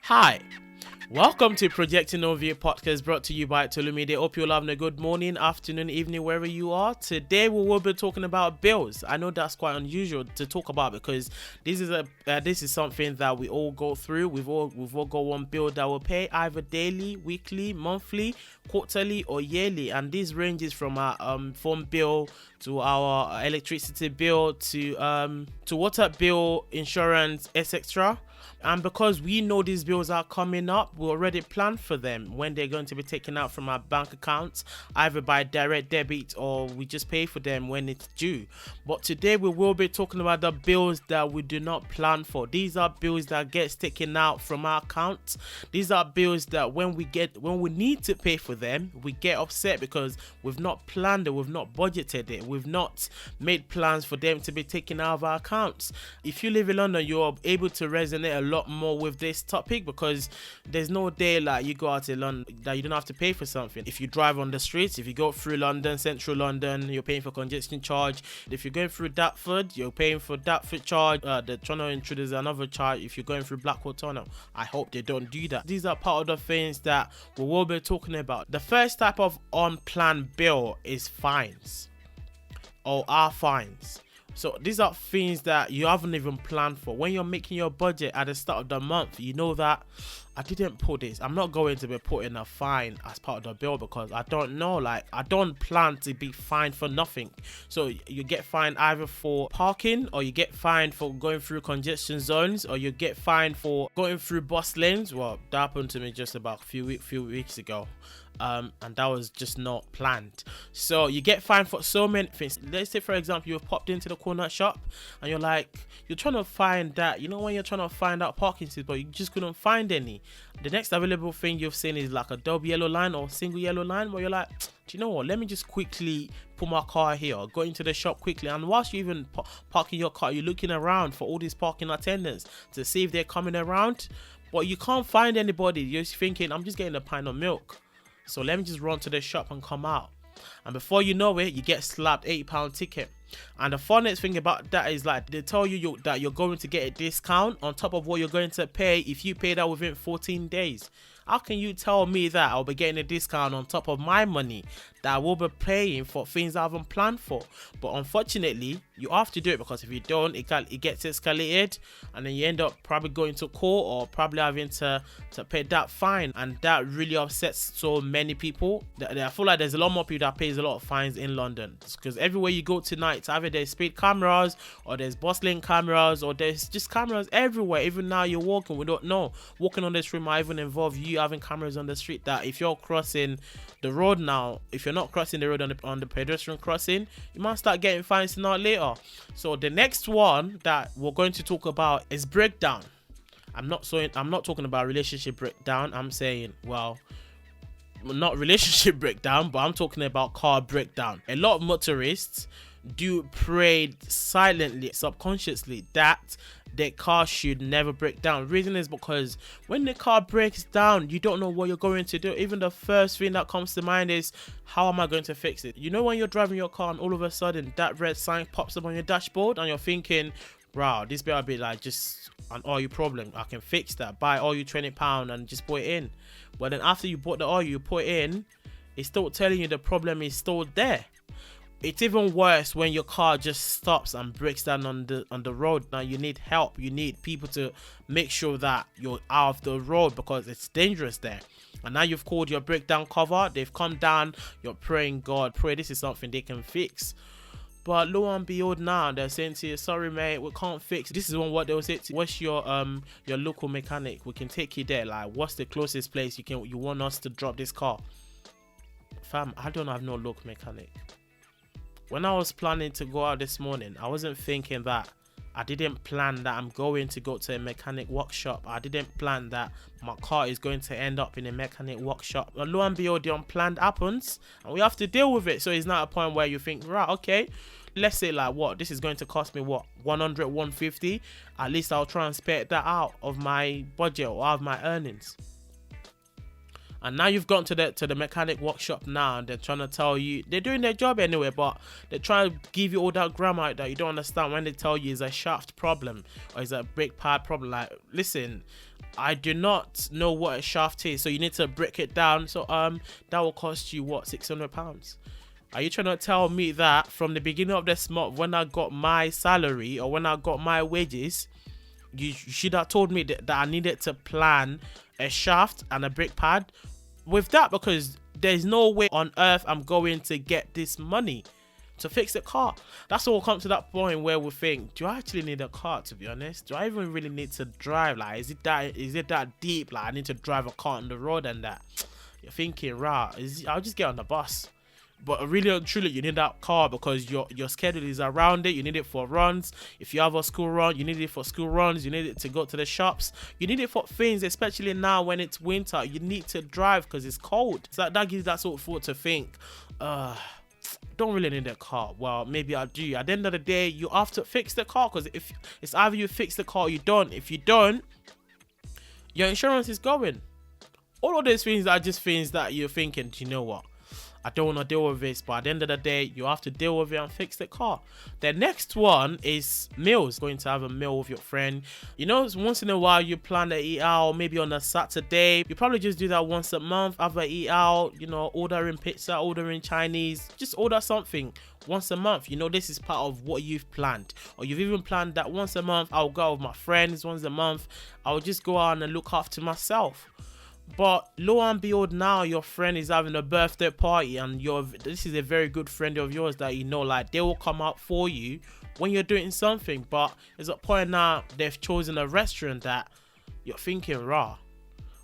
Hi, welcome to Projecting Overview podcast brought to you by Tolu Media. Hope you're having a good morning, afternoon, evening, wherever you are. Today we will be talking about bills. I know that's quite unusual to talk about because this is something that we all go through. We've all got one bill that we pay either daily, weekly, monthly, quarterly, or yearly, and this ranges from our phone bill to our electricity bill to water bill, insurance, etc. And because we know these bills are coming up, we already plan for them when they're going to be taken out from our bank accounts, either by direct debit or we just pay for them when it's due. But today we will be talking about the bills that we do not plan for. These are bills that get taken out from our accounts. These are bills that when we need to pay for them, we get upset because we've not planned it, we've not budgeted it, we've not made plans for them to be taken out of our accounts. If you live in London, you're able to resonate a lot more with this topic because there's no day like you go out in London that you don't have to pay for something. If you drive on the streets, if you go through London, central London, you're paying for congestion charge. If you're going through Dartford, you're paying for Dartford charge. They're trying to introduce another charge if you're going through Blackwall Tunnel. I hope they don't do that. These are part of the things that we will be talking about. The first type of unplanned bill is fines or are fines. So these are things that you haven't even planned for. When you're making your budget at the start of the month, you know that I didn't put this. I'm not going to be putting a fine as part of the bill because I don't know. I don't plan to be fined for nothing. So you get fined either for parking, or you get fined for going through congestion zones, or you get fined for going through bus lanes. Well, that happened to me just about a few weeks ago. And that was just not planned. So you get fined for so many things. Let's say, for example, you've popped into the corner shop and you're trying to find that, when you're trying to find out parking space, but you just couldn't find any. The next available thing you've seen is like a double yellow line or single yellow line, where you're like, do you know what? Let me just quickly put my car here, go into the shop quickly. And whilst you even parking your car, you're looking around for all these parking attendants to see if they're coming around, but you can't find anybody. You're just thinking, I'm just getting a pint of milk, so let me just run to the shop and come out. And before you know it, you get slapped £80 ticket. And the funniest thing about that is they tell you that you're going to get a discount on top of what you're going to pay if you pay that within 14 days. How can you tell me that I'll be getting a discount on top of my money that I will be paying for things I haven't planned for? But unfortunately, you have to do it, because if you don't, it gets escalated, and then you end up probably going to court or probably having to pay that fine. And that really upsets so many people. I feel like there's a lot more people that pays a lot of fines in London, because everywhere you go tonight, either there's speed cameras or there's bus lane cameras or there's just cameras everywhere. Even now you're walking, we don't know. Walking on the street might even involve you having cameras on the street, that if you're crossing the road now, if you're not crossing the road on the pedestrian crossing, you might start getting fines sooner or later. So the next one that we're going to talk about is breakdown. I'm not talking about relationship breakdown. I'm saying, well, not relationship breakdown, but I'm talking about car breakdown. A lot of motorists do pray silently, subconsciously, that their car should never break down. Reason is because when the car breaks down, you don't know what you're going to do. Even the first thing that comes to mind is, how am I going to fix it? When you're driving your car and all of a sudden that red sign pops up on your dashboard and you're thinking, wow, this better be like just an oil problem. I can fix that. Buy oil £20 and just put it in. But then after you bought the oil, you put it in, it's still telling you the problem is still there. It's even worse when your car just stops and breaks down on the road. Now you need help. You need people to make sure that you're out of the road because it's dangerous there. And now you've called your breakdown cover. They've come down. You're praying, God, pray this is something they can fix. But lo and behold, now they're saying to you, sorry mate, we can't fix. This is what they'll say to you. What's your local mechanic? We can take you there. Like, what's the closest place you want us to drop this car? Fam, I don't have no local mechanic. When I was planning to go out this morning, I wasn't thinking that. I didn't plan that I'm going to go to a mechanic workshop. I didn't plan that my car is going to end up in a mechanic workshop. But lo and behold, the unplanned happens and we have to deal with it. So it's not a point where you think, right, okay, let's say this is going to cost me 100, 150. At least I'll try and spare that out of my budget or out of my earnings. And now you've gone to the mechanic workshop now, and they're trying to tell you, they're doing their job anyway, but they're trying to give you all that grammar that you don't understand when they tell you it's a shaft problem or it's a brake pad problem. Like, listen, I do not know what a shaft is, so you need to break it down. So that will cost you what, £600? Are you trying to tell me that from the beginning of this month, when I got my salary or when I got my wages, you should have told me that I needed to plan a shaft and a brake pad with that? Because there's no way on earth I'm going to get this money to fix the car. That's all come to that point where we think, do I actually need a car, to be honest? Do I even really need to drive? Like, is it that deep? Like, I need to drive a car on the road and that? You're thinking, right, I'll just get on the bus. But really and truly, you need that car because your schedule is around it. You need it for runs. If you have a school run, you need it for school runs. You need it to go to the shops. You need it for things, especially now when it's winter. You need to drive because it's cold. So that gives that sort of thought to think, don't really need a car. Well, maybe I do. At the end of the day, you have to fix the car, because if it's either you fix the car or you don't. If you don't, your insurance is going. All of those things are just things that you're thinking, do you know what? I don't want to deal with this, but at the end of the day, you have to deal with it and fix the car. The next one is meals. Going to have a meal with your friend. You know, once in a while you plan to eat out, maybe on a Saturday. You probably just do that once a month, have a eat out, you know, ordering pizza, ordering Chinese. Just order something once a month. You know, this is part of what you've planned. Or you've even planned that once a month, I'll go out with my friends. Once a month, I'll just go out and look after myself. But lo and behold, now your friend is having a birthday party, and this is a very good friend of yours that you know, like, they will come out for you when you're doing something. But there's a point now they've chosen a restaurant that you're thinking, raw,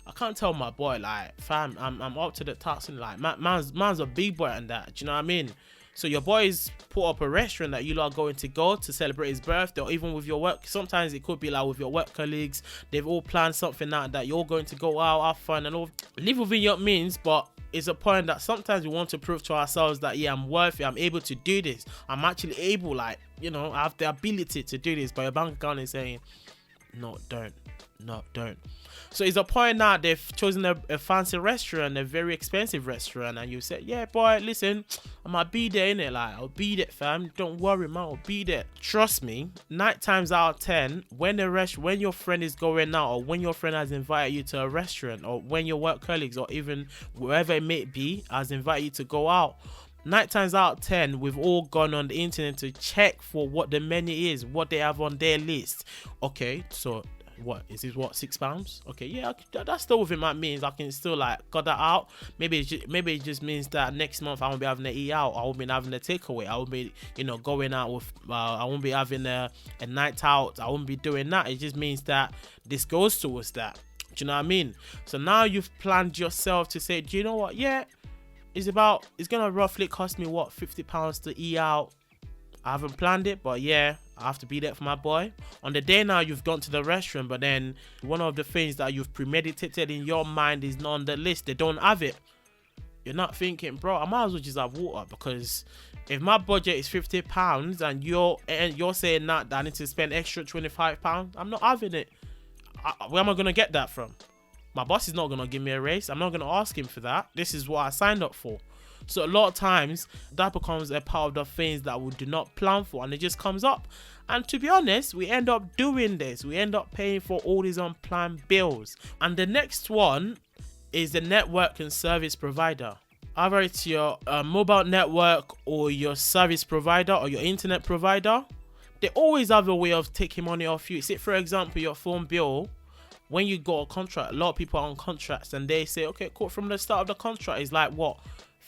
I can't tell my boy, like, fam, I'm up to the task, and like, man's a big boy and that, do you know what I mean? So your boys put up a restaurant that you lot are going to go to celebrate his birthday, or even with your work. Sometimes it could be like with your work colleagues. They've all planned something out that you're going to go out, have fun and all. Live within your means, but it's a point that sometimes we want to prove to ourselves that, yeah, I'm worthy, I'm able to do this. I'm actually able, like, you know, I have the ability to do this. But your bank account is saying, no, don't. No, don't. So it's a point now they've chosen a fancy restaurant, a very expensive restaurant, and you say, yeah, boy, listen, I might be there, innit? Like, I'll be there, fam. Don't worry, man, I'll be there. Trust me, 9 times out of 10, when your friend is going out, or when your friend has invited you to a restaurant, or when your work colleagues, or even wherever it may be, has invited you to go out, 9 times out of 10, we've all gone on the internet to check for what the menu is, what they have on their list. Okay, so what is this, what, £6? Okay, yeah, that's still within my means. I can still, like, cut that out. Maybe it just means that next month I won't be having to eat out. I won't be having a takeaway. I won't be, you know, going out with I won't be having a night out. I won't be doing that. It just means that this goes towards that. Do you know what I mean? So now you've planned yourself to say, do you know what, yeah, it's gonna roughly cost me what, £50 to eat out. I haven't planned it, but yeah, I have to be there for my boy. On the day now, you've gone to the restaurant, but then one of the things that you've premeditated in your mind is not on the list. They don't have it. You're not thinking, bro, I might as well just have water, because if my budget is £50 and you're saying that I need to spend extra £25, I'm not having it. Where am I gonna get that from? My boss is not gonna give me a raise. I'm not gonna ask him for that. This is what I signed up for. So a lot of times that becomes a part of the things that we do not plan for, and it just comes up. And to be honest, we end up doing this. We end up paying for all these unplanned bills. And the next one is the network and service provider. Either it's your mobile network or your service provider or your internet provider. They always have a way of taking money off you. Say, for example, your phone bill. When you got a contract, a lot of people are on contracts, and they say, okay, cool, from the start of the contract, it's like, what,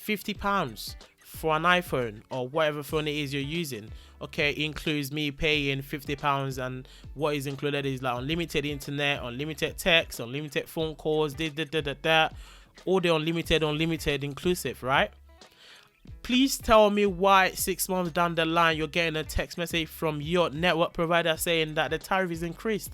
£50 for an iPhone or whatever phone it is you're using. Okay, it includes me paying £50, and what is included is like unlimited internet, unlimited text, unlimited phone calls, that, all the unlimited inclusive, right? Please tell me why 6 months down the line you're getting a text message from your network provider saying that the tariff is increased.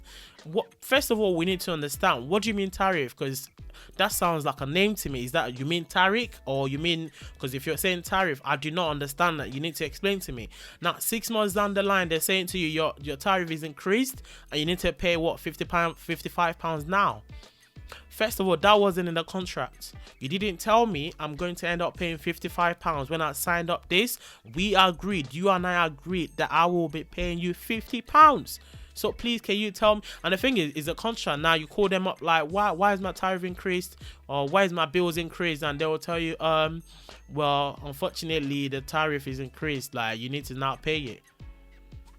First of all, we need to understand, what do you mean tariff? Because that sounds like a name to me. Is that you mean Tariq, or you mean, because if you're saying tariff, I do not understand that. You need to explain to me. Now, 6 months down the line, they're saying to you your tariff is increased and you need to pay what, £50, £55 now. First of all, that wasn't in the contract. You didn't tell me I'm going to end up paying £55 when I signed up this. We agreed, you and I agreed that I will be paying you £50. So please, can you tell me? And the thing is a contract. Now you call them up like, why is my tariff increased, or why is my bills increased? And they will tell you, well, unfortunately the tariff is increased, like you need to now pay it.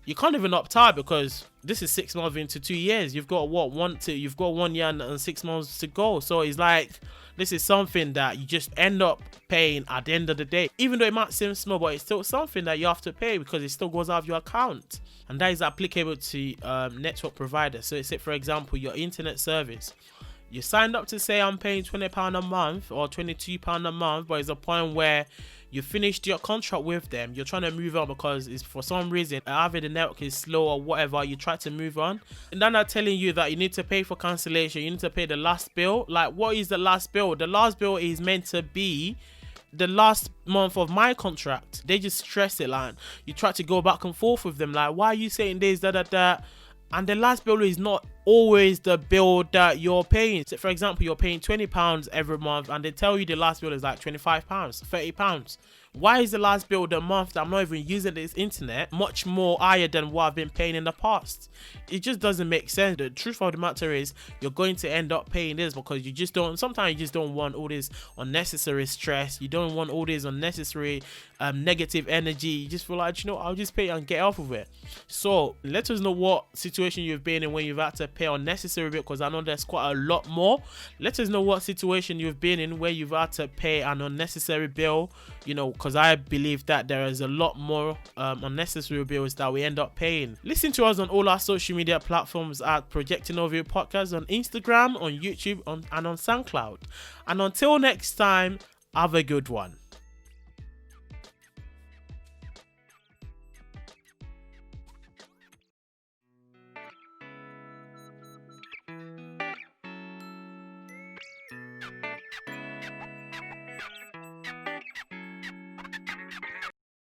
You can't even opt out because this is 6 months into 2 years. You've got you've got 1 year and 6 months to go. So it's like, this is something that you just end up paying at the end of the day. Even though it might seem small, but it's still something that you have to pay because it still goes out of your account. And that is applicable to network providers. So say, for example, your internet service. You signed up to say I'm paying £20 a month or £22 a month, but it's a point where you finished your contract with them, you're trying to move on because it's for some reason either the network is slow or whatever, you try to move on, and then they're telling you that you need to pay for cancellation, you need to pay the last bill. Like, what is the last bill? The last bill is meant to be the last month of my contract. They just stress it, like you try to go back and forth with them, like, why are you saying this, that? And the last bill is not always the bill that you're paying. So for example, you're paying £20 every month and they tell you the last bill is like £25, £30. Why is the last bill the month that I'm not even using this internet much more higher than what I've been paying in the past? It just doesn't make sense. The truth of the matter is you're going to end up paying this because you just don't, sometimes you just don't want all this unnecessary stress. You don't want all this unnecessary negative energy. You just feel like, you know, I'll just pay and get off of it. So let us know what situation you've been in when you've had to pay unnecessary bill, because I know there's quite a lot more. Let us know what situation you've been in where you've had to pay an unnecessary bill, you know, because I believe that there is a lot more unnecessary bills that we end up paying. Listen to us on all our social media platforms at Projecting Overview Podcast, on Instagram, on YouTube, and on SoundCloud. And until next time, have a good one.